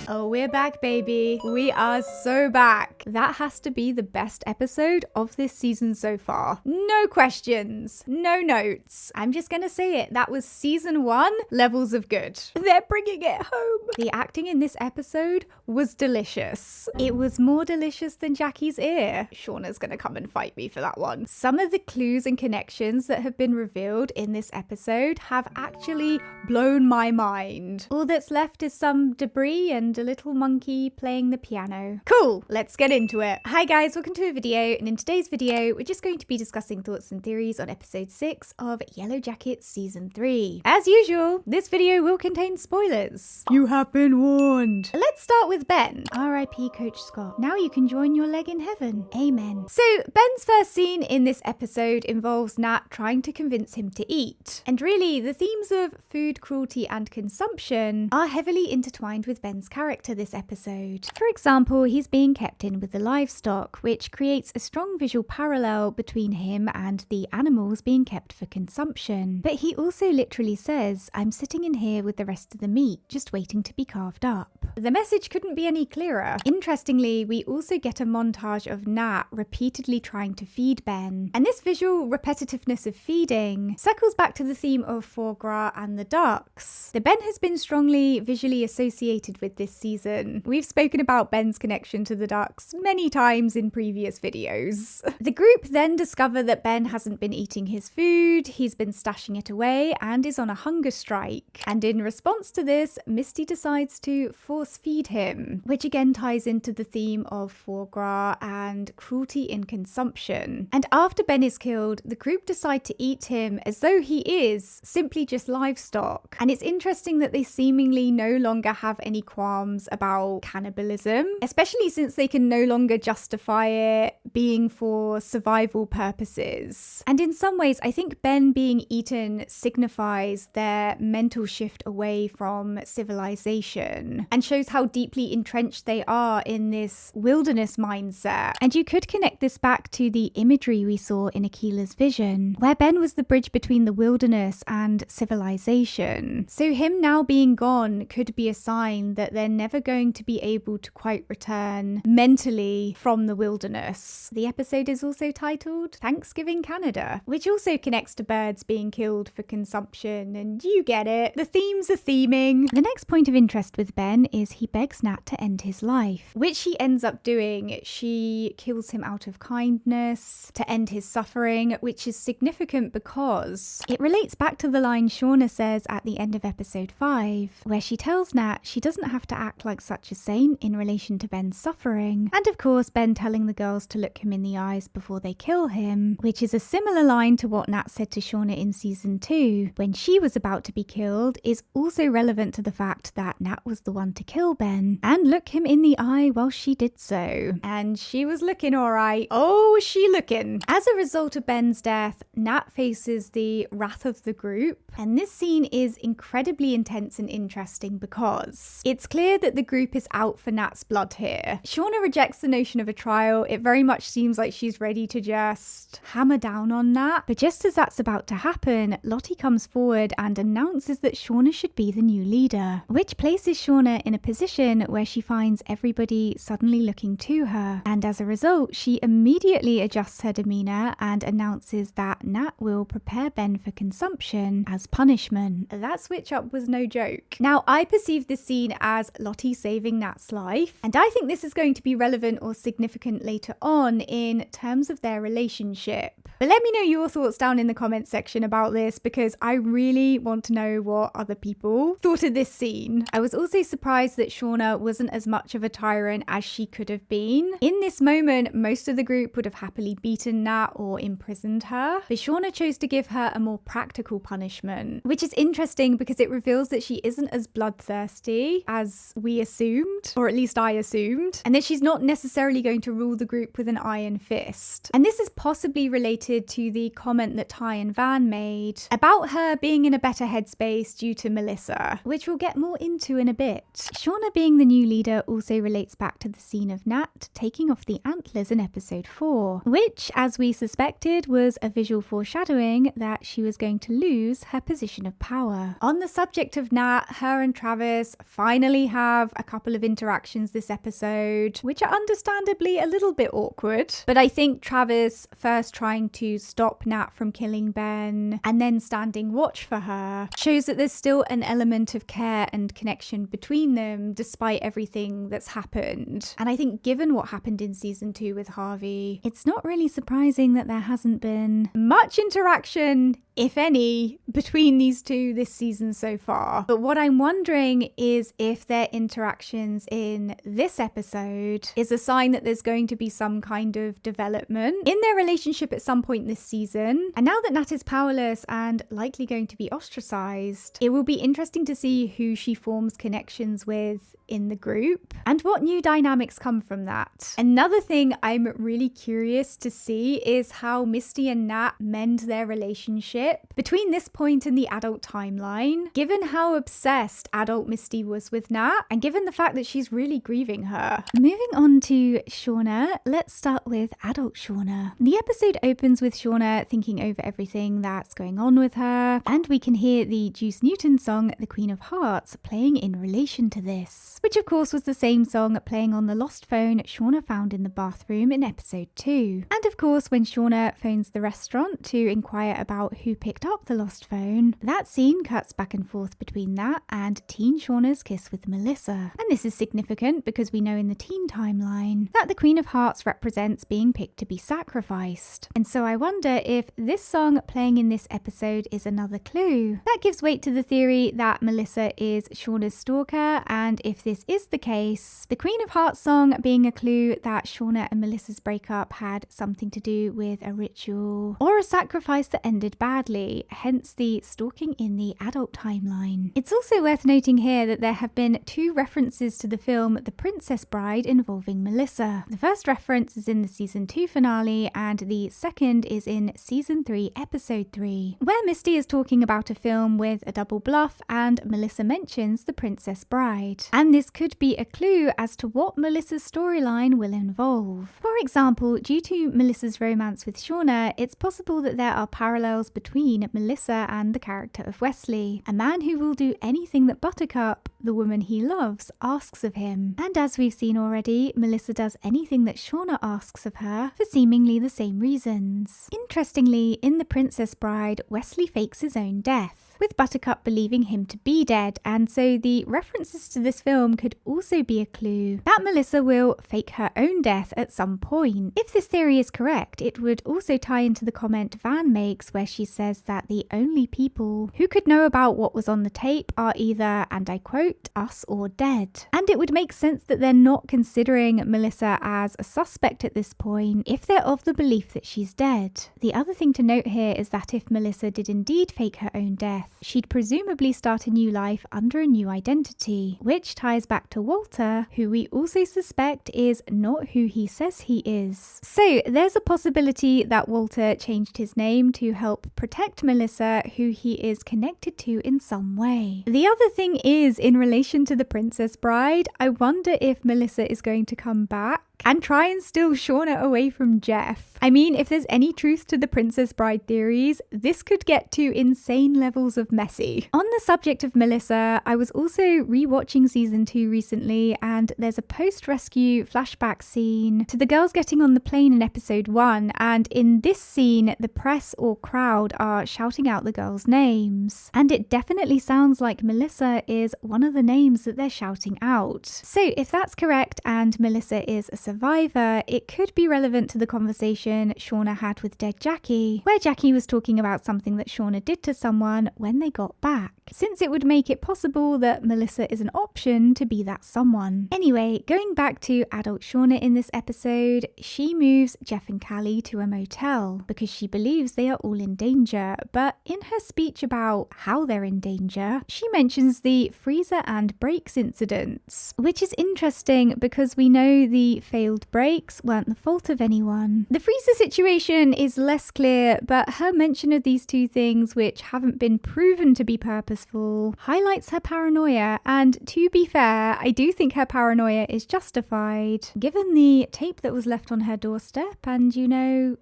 Oh, we're back, baby. We are so back. That has to be the best episode of this season so far. No questions, no notes. I'm just gonna say it. That was season 1 levels of good. They're bringing it home. The acting in this episode was delicious. It was more delicious than Jackie's ear. Shauna's gonna come and fight me for that one. Some of the clues and connections that have been revealed in this episode have actually blown my mind. All that's left is some debris and a little monkey playing the piano. Cool, let's get into it. Hi guys, welcome to a video, and in today's video we're just going to be discussing thoughts and theories on episode 6 of Yellowjackets season 3. As usual, this video will contain spoilers. You have been warned. Let's start with Ben. R.I.P. Coach Scott. Now you can join your leg in heaven. Amen. So Ben's first scene in this episode involves Nat trying to convince him to eat. And really, the themes of food cruelty and consumption are heavily intertwined with Ben's character this episode. For example, he's being kept in with the livestock, which creates a strong visual parallel between him and the animals being kept for consumption. But he also literally says, "I'm sitting in here with the rest of the meat, just waiting to be carved up." The message couldn't be any clearer. Interestingly, we also get a montage of Nat repeatedly trying to feed Ben. And this visual repetitiveness of feeding circles back to the theme of foie gras and the ducks. The Ben has been strongly visually associated with this season. We've spoken about Ben's connection to the ducks many times in previous videos. The group then discover that Ben hasn't been eating his food, he's been stashing it away, and is on a hunger strike. And in response to this, Misty decides to force feed him, which again ties into the theme of foie gras and cruelty in consumption. And after Ben is killed, the group decide to eat him as though he is simply just livestock. And it's interesting that they seemingly no longer have any qualms about cannibalism, especially since they can no longer justify it being for survival purposes. And in some ways, I think Ben being eaten signifies their mental shift away from civilization and shows how deeply entrenched they are in this wilderness mindset. And you could connect this back to the imagery we saw in Akila's vision, where Ben was the bridge between the wilderness and civilization. So him now being gone could be a sign that they're never going to be able to quite return mentally from the wilderness. The episode is also titled Thanksgiving Canada, which also connects to birds being killed for consumption, and you get it. The themes are theming. The next point of interest with Ben is he begs Nat to end his life, which she ends up doing. She kills him out of kindness to end his suffering, which is significant because it relates back to the line Shauna says at the end of episode 5, where she tells Nat she doesn't have to act like such a saint in relation to Ben's suffering. And of course, Ben telling the girls to look him in the eyes before they kill him, which is a similar line to what Nat said to Shauna in season 2 when she was about to be killed, is also relevant to the fact that Nat was the one to kill Ben and look him in the eye while she did so. And she was looking alright. Oh, was she looking? As a result of Ben's death, Nat faces the wrath of the group, and this scene is incredibly intense and interesting because it's clear that the group is out for Nat's blood here. Shauna rejects the notion of a trial. It very much seems like she's ready to just hammer down on Nat. But just as that's about to happen, Lottie comes forward and announces that Shauna should be the new leader, which places Shauna in a position where she finds everybody suddenly looking to her. And as a result, she immediately adjusts her demeanor and announces that Nat will prepare Ben for consumption as punishment. That switch up was no joke. Now, I perceive this scene as Lottie saving Nat's life, and I think this is going to be relevant or significant later on in terms of their relationship. But let me know your thoughts down in the comments section about this, because I really want to know what other people thought of this scene. I was also surprised that Shauna wasn't as much of a tyrant as she could have been. In this moment, most of the group would have happily beaten Nat or imprisoned her, but Shauna chose to give her a more practical punishment, which is interesting because it reveals that she isn't as bloodthirsty as we assumed, or at least I assumed, and that she's not necessarily going to rule the group with an iron fist. And this is possibly related to the comment that Tai and Van made about her being in a better headspace due to Melissa, which we'll get more into in a bit. Shauna being the new leader also relates back to the scene of Nat taking off the antlers in episode 4, which, as we suspected, was a visual foreshadowing that she was going to lose her position of power. On the subject of Nat, her and Travis finally have a couple of interactions this episode, which are understandably a little bit awkward. But I think Travis first trying to stop Nat from killing Ben and then standing watch for her shows that there's still an element of care and connection between them despite everything that's happened. And I think given what happened in season 2 with Harvey, it's not really surprising that there hasn't been much interaction, if any, between these two this season so far. But what I'm wondering is if their interactions in this episode is a sign that there's going to be some kind of development in their relationship at some point this season. And now that Nat is powerless and likely going to be ostracized, it will be interesting to see who she forms connections with in the group and what new dynamics come from that. Another thing I'm really curious to see is how Misty and Nat mend their relationship between this point and the adult timeline, given how obsessed adult Misty was with Nat and given the fact that she's really grieving her. Moving on to Shauna, let's start with adult Shauna. The episode opens with Shauna thinking over everything that's going on with her, and we can hear the Juice Newton song The Queen of Hearts playing in relation to this, which of course was the same song playing on the lost phone Shauna found in the bathroom in episode 2. And of course when Shauna phones the restaurant to inquire about who picked up the lost phone, that scene cuts back and forth between that and teen Shauna's kiss with Melissa. And this is significant because we know in the teen timeline that the Queen of Hearts represents being picked to be sacrificed. And so I wonder if this song playing in this episode is another clue that gives weight to the theory that Melissa is Shauna's stalker, and if this is the case, the Queen of Hearts song being a clue that Shauna and Melissa's breakup had something to do with a ritual or a sacrifice that ended badly, hence the stalking in the adult timeline. It's also worth noting here that there have been 2 references to the film The Princess Bride involving Melissa. The first reference is in the season 2 finale and the second is in season 3 episode 3, where Misty is talking about a film with a double bluff and Melissa mentions The Princess Bride. And this could be a clue as to what Melissa's storyline will involve. For example, due to Melissa's romance with Shauna, it's possible that there are parallels between Melissa and the character of Wesley, a man who will do anything that Buttercup, the woman he loves, asks of him. And as we've seen already, Melissa does anything that Shauna asks of her for seemingly the same reasons. Interestingly, in The Princess Bride, Wesley fakes his own death, with Buttercup believing him to be dead, and so the references to this film could also be a clue that Melissa will fake her own death at some point. If this theory is correct, it would also tie into the comment Van makes where she says that the only people who could know about what was on the tape are either, and I quote, us or dead. And it would make sense that they're not considering Melissa as a suspect at this point if they're of the belief that she's dead. The other thing to note here is that if Melissa did indeed fake her own death, she'd presumably start a new life under a new identity, which ties back to Walter, who we also suspect is not who he says he is. So there's a possibility that Walter changed his name to help protect Melissa, who he is connected to in some way. The other thing is, in relation to The Princess Bride, I wonder if Melissa is going to come back and try and steal Shauna away from Jeff. I mean, if there's any truth to the Princess Bride theories, this could get to insane levels of messy. On the subject of Melissa, I was also rewatching season 2 recently, and there's a post-rescue flashback scene to the girls getting on the plane in episode 1, and in this scene, the press or crowd are shouting out the girls' names. And it definitely sounds like Melissa is one of the names that they're shouting out. So if that's correct and Melissa is a survivor, it could be relevant to the conversation Shauna had with dead Jackie, where Jackie was talking about something that Shauna did to someone when they got back, since it would make it possible that Melissa is an option to be that someone. Anyway, going back to adult Shauna in this episode, she moves Jeff and Callie to a motel because she believes they are all in danger, but in her speech about how they're in danger, she mentions the freezer and brakes incidents, which is interesting because we know the failed breaks weren't the fault of anyone. The freezer situation is less clear, but her mention of these two things, which haven't been proven to be purposeful, highlights her paranoia, and to be fair, I do think her paranoia is justified, given the tape that was left on her doorstep and,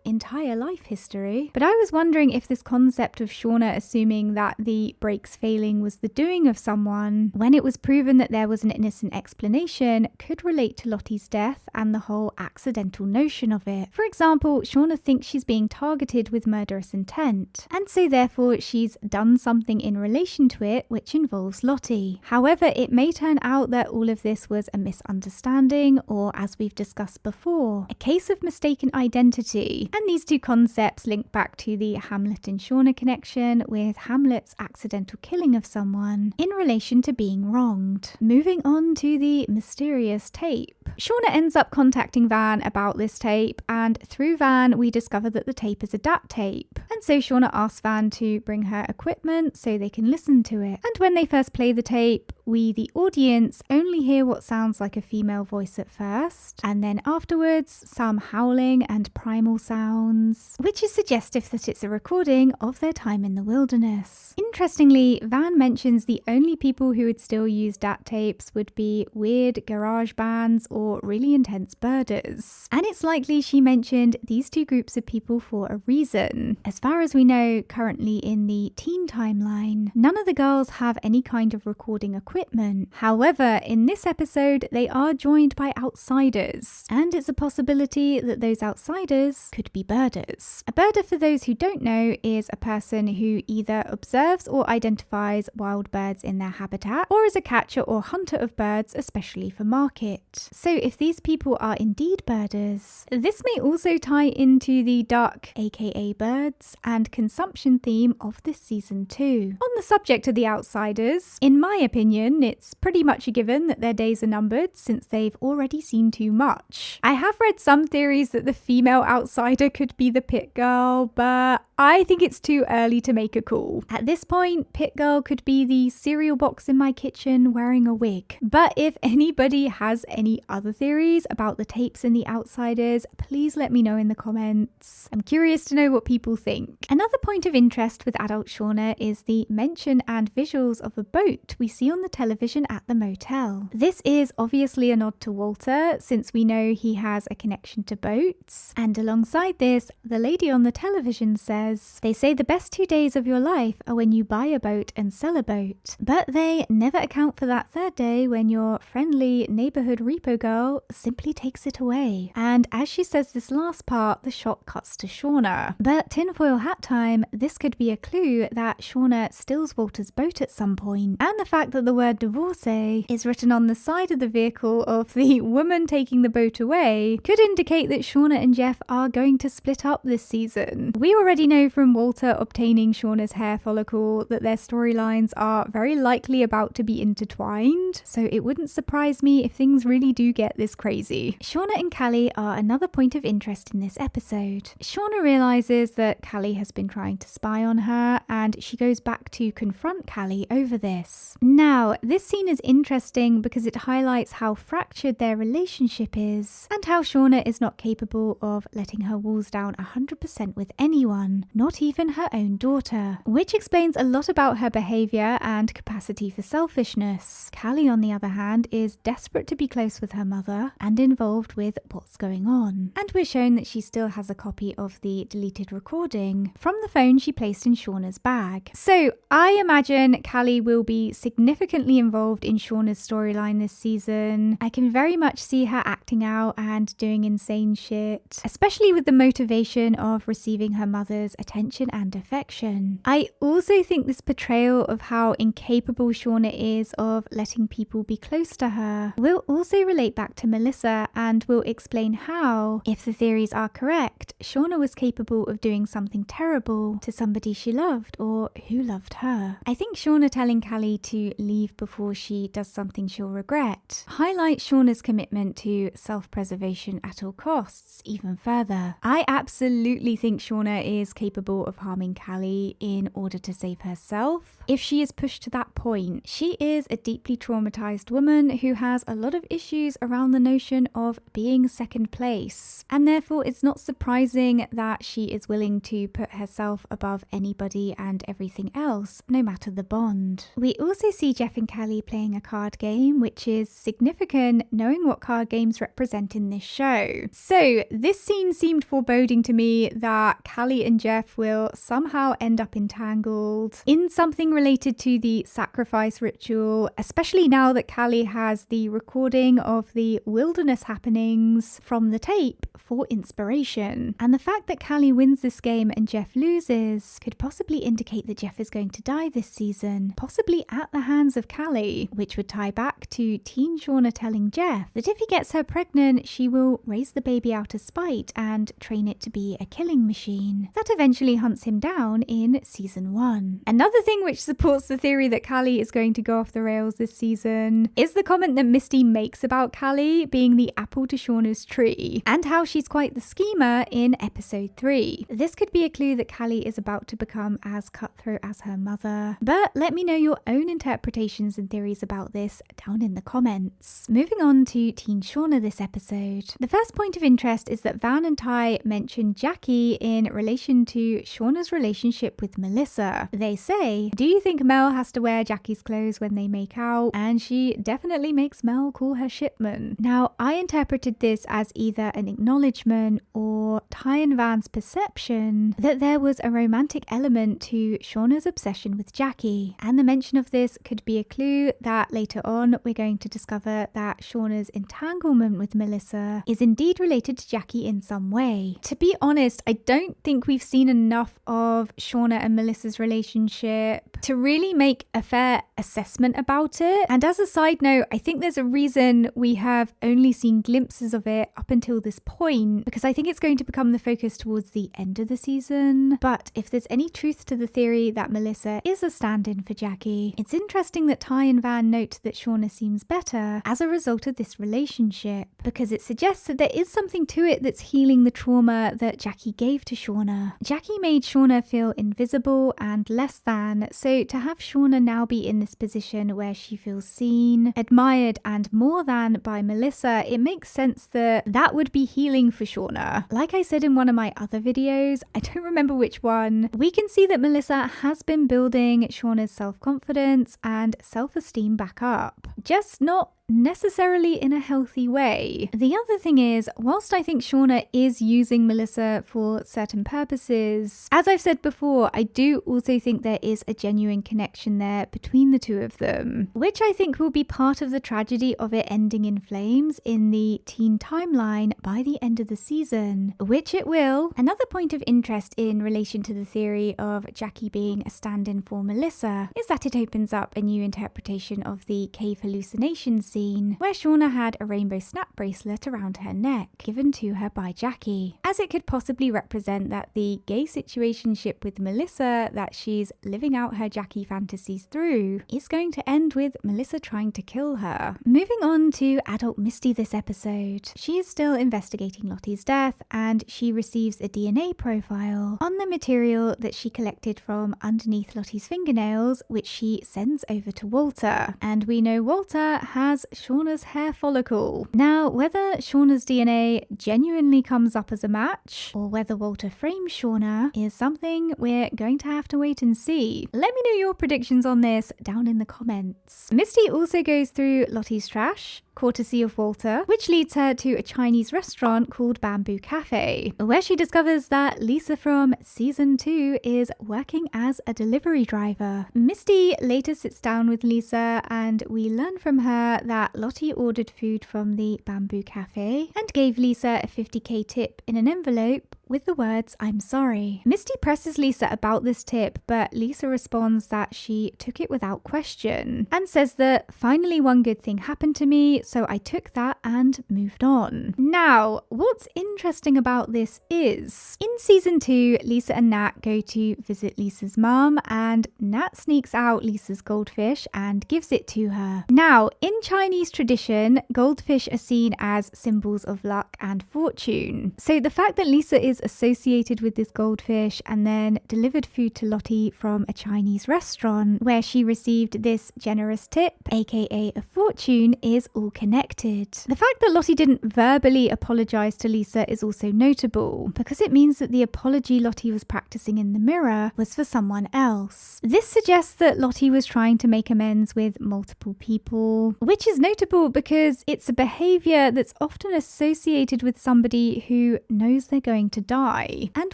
entire life history. But I was wondering if this concept of Shauna assuming that the brakes failing was the doing of someone, when it was proven that there was an innocent explanation, could relate to Lottie's death and the whole accidental notion of it. For example, Shauna thinks she's being targeted with murderous intent, and so therefore she's done something in relation to it which involves Lottie. However, it may turn out that all of this was a misunderstanding, or as we've discussed before, a case of mistaken identity, and these two concepts link back to the Hamlet and Shauna connection, with Hamlet's accidental killing of someone in relation to being wronged. Moving on to the mysterious tape. Shauna ends up contacting Van about this tape, and through Van we discover that the tape is a DAT tape. And so Shauna asks Van to bring her equipment so they can listen to it. And when they first play the tape, we, the audience, only hear what sounds like a female voice at first, and then afterwards some howling and primal sounds, which is suggestive that it's a recording of their time in the wilderness. Interestingly, Van mentions the only people who would still use DAT tapes would be weird garage bands or really intense birders. And it's likely she mentioned these two groups of people for a reason. As far as we know, currently in the teen timeline, none of the girls have any kind of recording equipment. However, in this episode, they are joined by outsiders, and it's a possibility that those outsiders could be birders. A birder, for those who don't know, is a person who either observes or identifies wild birds in their habitat, or is a catcher or hunter of birds, especially for market. So if these people are indeed birders, this may also tie into the duck, aka birds, and consumption theme of this season too. On the subject of the outsiders, in my opinion, it's pretty much a given that their days are numbered since they've already seen too much. I have read some theories that the female outsider could be the pit girl, but I think it's too early to make a call. At this point, pit girl could be the cereal box in my kitchen wearing a wig. But if anybody has any other theories about the tapes and the outsiders, please let me know in the comments. I'm curious to know what people think. Another point of interest with adult Shauna is the mention and visuals of a boat we see on the television at the motel. This is obviously a nod to Walter, since we know he has a connection to boats. And alongside this, the lady on the television says, "They say the best 2 days of your life are when you buy a boat and sell a boat. But they never account for that third day when your friendly neighborhood repo girl simply takes it away." And as she says this last part, the shot cuts to Shauna. But tinfoil hat time, this could be a clue that Shauna steals Walter's boat at some point. And the fact that the word divorcee is written on the side of the vehicle of the woman taking the boat away could indicate that Shauna and Jeff are going to split up this season. We already know from Walter obtaining Shauna's hair follicle that their storylines are very likely about to be intertwined, so it wouldn't surprise me if things really do get this crazy. Shauna and Callie are another point of interest in this episode. Shauna realizes that Callie has been trying to spy on her, and she goes back to confront Callie over this. Now, this scene is interesting because it highlights how fractured their relationship is, and how Shauna is not capable of letting her walls down 100% with anyone, not even her own daughter, which explains a lot about her behavior and capacity for selfishness. Callie, on the other hand, is desperate to be close with her mother and involved with what's going on. And we're shown that she still has a copy of the deleted recording from the phone she placed in Shauna's bag. So I imagine Callie will be significantly involved in Shauna's storyline this season. I can very much see her acting out and doing insane shit, especially with the motivation of receiving her mother's attention and affection. I also think this portrayal of how incapable Shauna is of letting people be close to her will also relate back to Melissa, and will explain how, if the theories are correct, Shauna was capable of doing something terrible to somebody she loved or who loved her. I think Shauna telling Callie to leave leave before she does something she'll regret, highlight Shauna's commitment to self-preservation at all costs even further. I absolutely think Shauna is capable of harming Callie in order to save herself. If she is pushed to that point, she is a deeply traumatized woman who has a lot of issues around the notion of being second place, and therefore it's not surprising that she is willing to put herself above anybody and everything else, no matter the bond. We also see Jeff and Callie playing a card game, which is significant knowing what card games represent in this show. So this scene seemed foreboding to me that Callie and Jeff will somehow end up entangled in something related to the sacrifice ritual, especially now that Callie has the recording of the wilderness happenings from the tape for inspiration. And the fact that Callie wins this game and Jeff loses could possibly indicate that Jeff is going to die this season, possibly at the hands of Callie, which would tie back to teen Shauna telling Jeff that if he gets her pregnant, she will raise the baby out of spite and train it to be a killing machine that eventually hunts him down in season 1. Another thing which supports the theory that Callie is going to go off the rails this season is the comment that Misty makes about Callie being the apple to Shauna's tree, and how she's quite the schemer in episode 3. This could be a clue that Callie is about to become as cutthroat as her mother, but let me know your own interpretations and theories about this down in the comments. Moving on to Teen Shauna this episode. The first point of interest is that Van and Tai mention Jackie in relation to Shauna's relationship with Melissa. They say, "Do you think Mel has to wear Jackie's clothes when they make out?" And she definitely makes Mel call her shipman. Now, I interpreted this as either an acknowledgement or Tai and Van's perception that there was a romantic element to Shauna's obsession with Jackie, and the mention of this could be a clue that later on we're going to discover that Shauna's entanglement with Melissa is indeed related to Jackie in some way. To be honest, I don't think we've seen enough of Shauna and Melissa's relationship to really make a fair assessment about it. And as a side note, I think there's a reason we have only seen glimpses of it up until this point, because I think it's going to become the focus towards the end of the season. But if there's any truth to the theory that Melissa is a stand-in for Jackie, it's interesting that Tai and Van note that Shauna seems better as a result of this relationship, because it suggests that there is something to it that's healing the trauma that Jackie gave to Shauna. Jackie made Shauna feel invisible and less than, so to have Shauna now be in this position where she feels seen, admired, and more than by Melissa, it makes sense that that would be healing for Shauna. Like I said in one of my other videos, I don't remember which one, we can see that Melissa has been building Shauna's self-confidence and self-esteem back up, just not necessarily in a healthy way. The other thing is, whilst I think Shauna is using Melissa for certain purposes, as I've said before, I do also think there is a genuine connection there between the two of them, which I think will be part of the tragedy of it ending in flames in the teen timeline by the end of the season, which it will. Another point of interest in relation to the theory of Jackie being a stand-in for Melissa is that it opens up a new interpretation of the cave hallucinations scene where Shauna had a rainbow snap bracelet around her neck given to her by Jackie, as it could possibly represent that the gay situationship with Melissa that she's living out her Jackie fantasies through is going to end with Melissa trying to kill her. Moving on to adult Misty this episode. She is still investigating Lottie's death, and she receives a DNA profile on the material that she collected from underneath Lottie's fingernails, which she sends over to Walter. And we know Walter has Shauna's hair follicle. Now, whether Shauna's DNA genuinely comes up as a match, or whether Walter frames Shauna, is something we're going to have to wait and see. Let me know your predictions on this down in the comments. Misty also goes through Lottie's trash, courtesy of Walter, which leads her to a Chinese restaurant called Bamboo Cafe, where she discovers that Lisa from season 2 is working as a delivery driver. Misty later sits down with Lisa, and we learn from her that Lottie ordered food from the Bamboo Cafe and gave Lisa a 50k tip in an envelope with the words, "I'm sorry." Misty presses Lisa about this tip, but Lisa responds that she took it without question and says that finally one good thing happened to me, so I took that and moved on. Now, what's interesting about this is, in season 2, Lisa and Nat go to visit Lisa's mum, and Nat sneaks out Lisa's goldfish and gives it to her. Now, in Chinese tradition, goldfish are seen as symbols of luck and fortune. So the fact that Lisa is associated with this goldfish and then delivered food to Lottie from a Chinese restaurant where she received this generous tip, aka a fortune, is all connected. The fact that Lottie didn't verbally apologize to Lisa is also notable because it means that the apology Lottie was practicing in the mirror was for someone else. This suggests that Lottie was trying to make amends with multiple people, which is notable because it's a behavior that's often associated with somebody who knows they're going to die and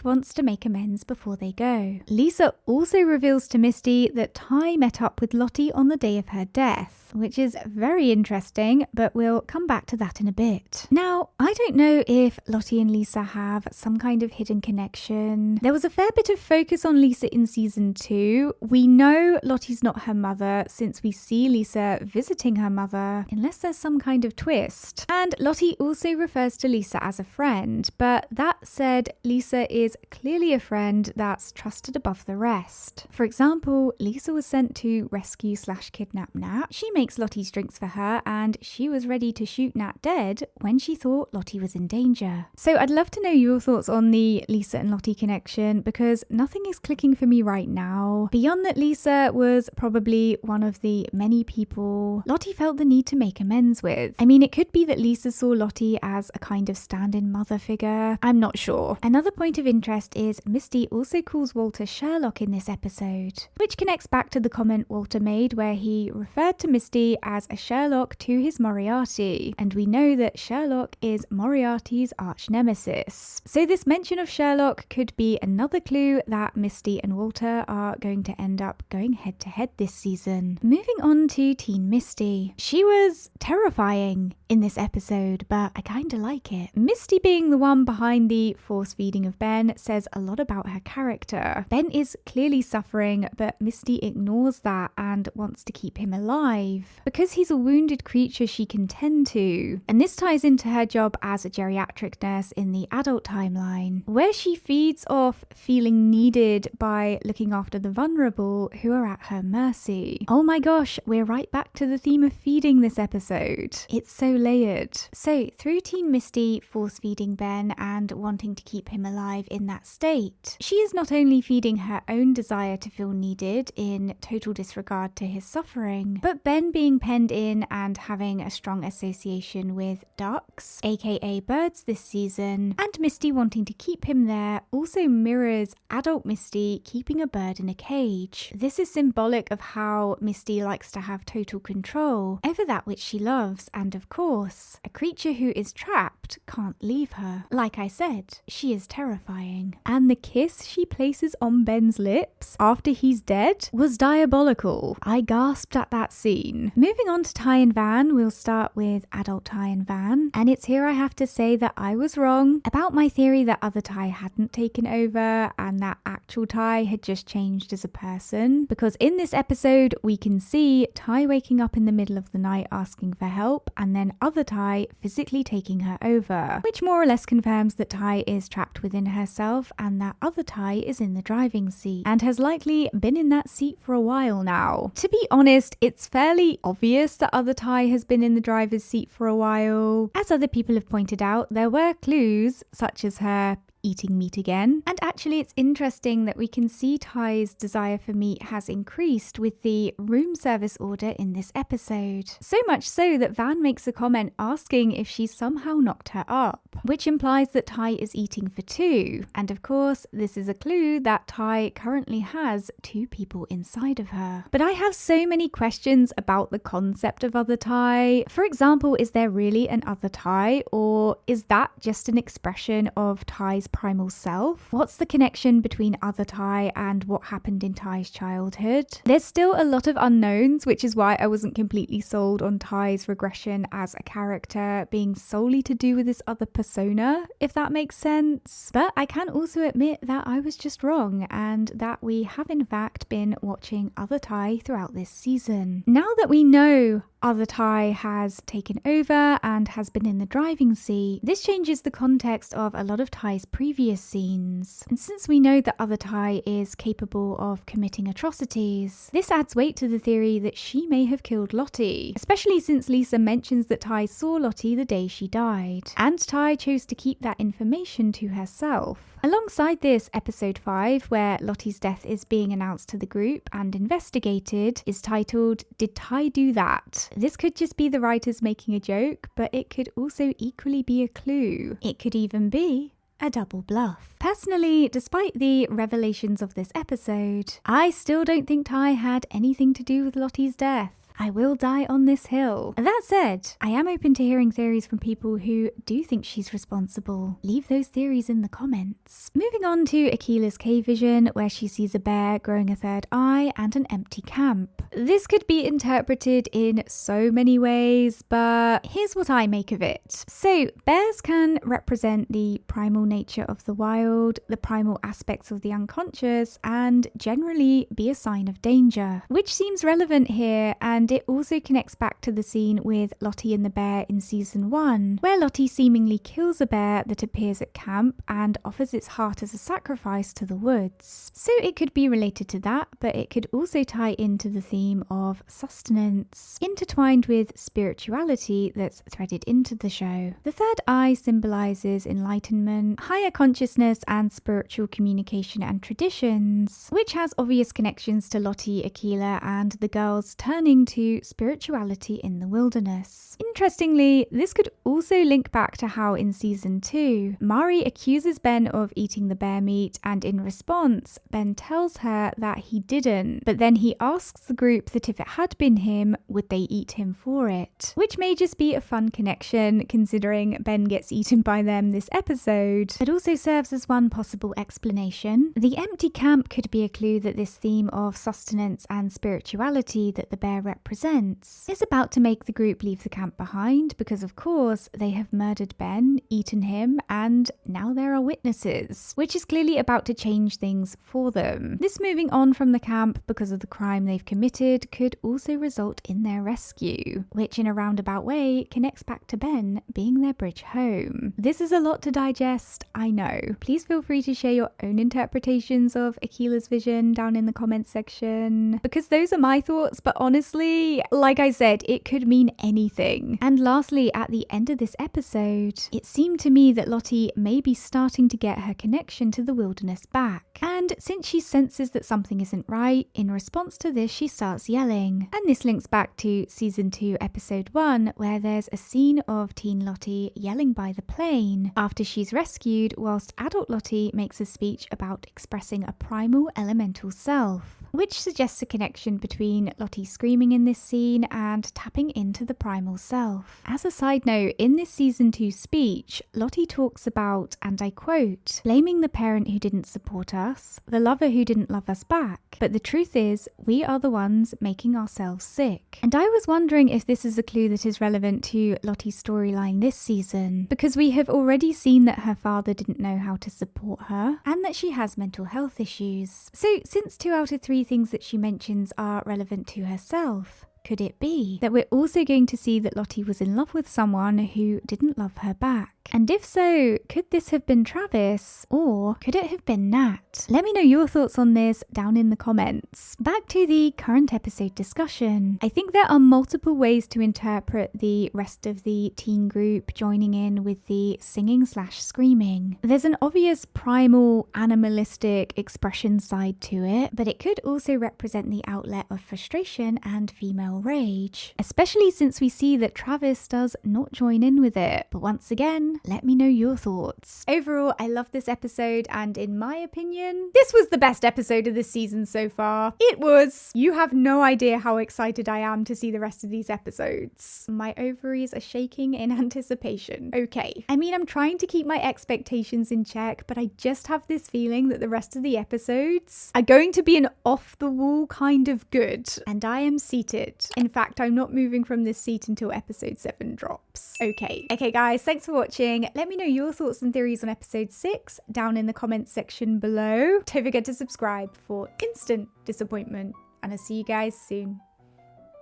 wants to make amends before they go. Lisa also reveals to Misty that Tai met up with Lottie on the day of her death, which is very interesting, but we'll come back to that in a bit. Now, I don't know if Lottie and Lisa have some kind of hidden connection. There was a fair bit of focus on Lisa in season 2. We know Lottie's not her mother since we see Lisa visiting her mother, unless there's some kind of twist. And Lottie also refers to Lisa as a friend, but that said, Lisa is clearly a friend that's trusted above the rest. For example, Lisa was sent to rescue/kidnap Nat. She makes Lottie's drinks for her, and she was ready to shoot Nat dead when she thought Lottie was in danger. So I'd love to know your thoughts on the Lisa and Lottie connection, because nothing is clicking for me right now. Beyond that, Lisa was probably one of the many people Lottie felt the need to make amends with. I mean, it could be that Lisa saw Lottie as a kind of stand-in mother figure. I'm not sure. Another point of interest is Misty also calls Walter Sherlock in this episode, which connects back to the comment Walter made where he referred to Misty as a Sherlock to his Moriarty, and we know that Sherlock is Moriarty's arch nemesis. So this mention of Sherlock could be another clue that Misty and Walter are going to end up going head to head this season. Moving on to Teen Misty. She was terrifying in this episode, but I kinda like it. Misty being the one behind the force feeding of Ben says a lot about her character. Ben is clearly suffering, but Misty ignores that and wants to keep him alive because he's a wounded creature she can tend to. And this ties into her job as a geriatric nurse in the adult timeline, where she feeds off feeling needed by looking after the vulnerable who are at her mercy. Oh my gosh, we're right back to the theme of feeding this episode. It's so layered. So through Teen Misty force feeding Ben and wanting to keep him alive in that state, she is not only feeding her own desire to feel needed in total disregard to his suffering, but Ben being penned in and having a strong association with ducks, aka birds this season, and Misty wanting to keep him there also mirrors adult Misty keeping a bird in a cage. This is symbolic of how Misty likes to have total control over that which she loves, and of course, a creature who is trapped can't leave her. Like I said, she is terrifying. And the kiss she places on Ben's lips after he's dead was diabolical. I gasped at that scene. Moving on to Tai and Van, we'll start with adult Tai and Van, and it's here I have to say that I was wrong about my theory that Other Tai hadn't taken over and that actual Tai had just changed as a person, because in this episode we can see Tai waking up in the middle of the night asking for help, and then Other Tai physically taking her over, which more or less confirms that Tai is trapped within herself and that Other Tai is in the driving seat and has likely been in that seat for a while now. To be honest, it's fairly obvious that Other Tai has been in the driver's seat for a while. As other people have pointed out, there were clues such as her eating meat again. And actually it's interesting that we can see Tai's desire for meat has increased with the room service order in this episode. So much so that Van makes a comment asking if she somehow knocked her up, which implies that Tai is eating for two. And of course, this is a clue that Tai currently has two people inside of her. But I have so many questions about the concept of Other Tai. For example, is there really an Other Tai, or is that just an expression of Tai's primal self? What's the connection between Other Tai and what happened in Tai's childhood? There's still a lot of unknowns, which is why I wasn't completely sold on Tai's regression as a character being solely to do with this other persona, if that makes sense. But I can also admit that I was just wrong, and that we have in fact been watching Other Tai throughout this season. Now that we know Other Tai has taken over and has been in the driving seat, this changes the context of a lot of Tai's previous scenes. And since we know that Other Tai is capable of committing atrocities, this adds weight to the theory that she may have killed Lottie, especially since Lisa mentions that Tai saw Lottie the day she died, and Tai chose to keep that information to herself. Alongside this, episode 5, where Lottie's death is being announced to the group and investigated, is titled, "Did Tai Do That?" This could just be the writers making a joke, but it could also equally be a clue. It could even be a double bluff. Personally, despite the revelations of this episode, I still don't think Tai had anything to do with Lottie's death. I will die on this hill. That said, I am open to hearing theories from people who do think she's responsible. Leave those theories in the comments. Moving on to Akila's cave vision, where she sees a bear growing a third eye and an empty camp. This could be interpreted in so many ways, but here's what I make of it. So, bears can represent the primal nature of the wild, the primal aspects of the unconscious, and generally be a sign of danger, which seems relevant here, and it also connects back to the scene with Lottie and the bear in season 1, where Lottie seemingly kills a bear that appears at camp and offers its heart as a sacrifice to the woods. So it could be related to that, but it could also tie into the theme of sustenance, intertwined with spirituality that's threaded into the show. The third eye symbolizes enlightenment, higher consciousness, and spiritual communication and traditions, which has obvious connections to Lottie, Akila, and the girls turning to spirituality in the wilderness. Interestingly, this could also link back to how in season 2, Mari accuses Ben of eating the bear meat, and in response, Ben tells her that he didn't, but then he asks the group that if it had been him, would they eat him for it? Which may just be a fun connection considering Ben gets eaten by them this episode, but also serves as one possible explanation. The empty camp could be a clue that this theme of sustenance and spirituality that the bear represents is about to make the group leave the camp behind because, of course, they have murdered Ben, eaten him, and now there are witnesses, which is clearly about to change things for them. This moving on from the camp because of the crime they've committed could also result in their rescue, which in a roundabout way connects back to Ben being their bridge home. This is a lot to digest, I know. Please feel free to share your own interpretations of Akila's vision down in the comments section, because those are my thoughts, but honestly, like I said, it could mean anything. And lastly, at the end of this episode, it seemed to me that Lottie may be starting to get her connection to the wilderness back. And since she senses that something isn't right, in response to this, she starts yelling. And this links back to season 2, episode 1, where there's a scene of teen Lottie yelling by the plane after she's rescued, whilst adult Lottie makes a speech about expressing a primal elemental self, which suggests a connection between Lottie screaming in this scene and tapping into the primal self. As a side note, in this season 2 speech, Lottie talks about, and I quote, blaming the parent who didn't support us, the lover who didn't love us back, but the truth is, we are the ones making ourselves sick. And I was wondering if this is a clue that is relevant to Lottie's storyline this season, because we have already seen that her father didn't know how to support her, and that she has mental health issues. So since 2 out of 3 things that she mentions are relevant to herself, could it be that we're also going to see that Lottie was in love with someone who didn't love her back? And if so, could this have been Travis, or could it have been Nat? Let me know your thoughts on this down in the comments. Back to the current episode discussion. I think there are multiple ways to interpret the rest of the teen group joining in with the singing/screaming. There's an obvious primal, animalistic expression side to it, but it could also represent the outlet of frustration and female female rage. Especially since we see that Travis does not join in with it. But once again, let me know your thoughts. Overall, I love this episode, and in my opinion, this was the best episode of this season so far. It was. You have no idea how excited I am to see the rest of these episodes. My ovaries are shaking in anticipation. Okay. I mean, I'm trying to keep my expectations in check, but I just have this feeling that the rest of the episodes are going to be an off-the-wall kind of good, and I am seated. In fact, I'm not moving from this seat until episode 7 drops. Okay, guys, thanks for watching. Let me know your thoughts and theories on episode 6 down in the comments section below. Don't forget to subscribe for instant disappointment, and I'll see you guys soon.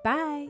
Bye.